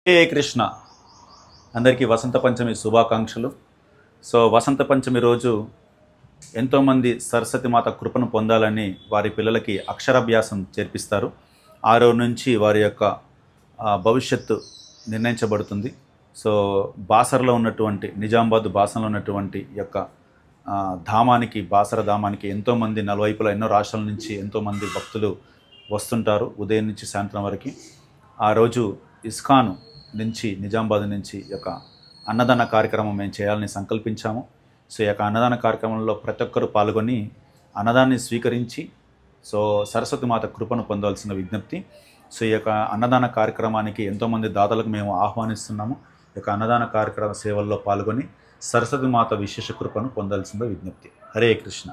హే కృష్ణ, అందరికీ వసంత పంచమి శుభాకాంక్షలు. సో వసంత పంచమి రోజు ఎంతోమంది సరస్వతి మాత కృపను పొందాలని వారి పిల్లలకి అక్షరాభ్యాసం చేర్పిస్తారు. ఆ రోజు నుంచి వారి యొక్క భవిష్యత్తు నిర్ణయించబడుతుంది. సో బాసరలో ఉన్నటువంటి నిజామాబాద్ బాసరలో ఉన్నటువంటి యొక్క ధామానికి, బాసర ధామానికి ఎంతోమంది నలువైపులా ఎన్నో రాష్ట్రాల నుంచి ఎంతోమంది భక్తులు వస్తుంటారు ఉదయం నుంచి సాయంత్రం వరకు. ఆ రోజు ఇస్కాన్ నుంచి, నిజామాబాద్ నుంచి యొక్క అన్నదాన కార్యక్రమం మేము చేయాలని సంకల్పించాము. సో ఈ యొక్క అన్నదాన కార్యక్రమంలో ప్రతి ఒక్కరు పాల్గొని అన్నదాన్ని స్వీకరించి సో సరస్వతి మాత కృపను పొందవలసిన విజ్ఞప్తి. సో ఈ యొక్క అన్నదాన కార్యక్రమానికి ఎంతోమంది దాతలకు మేము ఆహ్వానిస్తున్నాము. ఈ యొక్క అన్నదాన కార్యక్రమ సేవల్లో పాల్గొని సరస్వతి మాత విశేష కృపను పొందాల్సిన విజ్ఞప్తి. హరే కృష్ణ.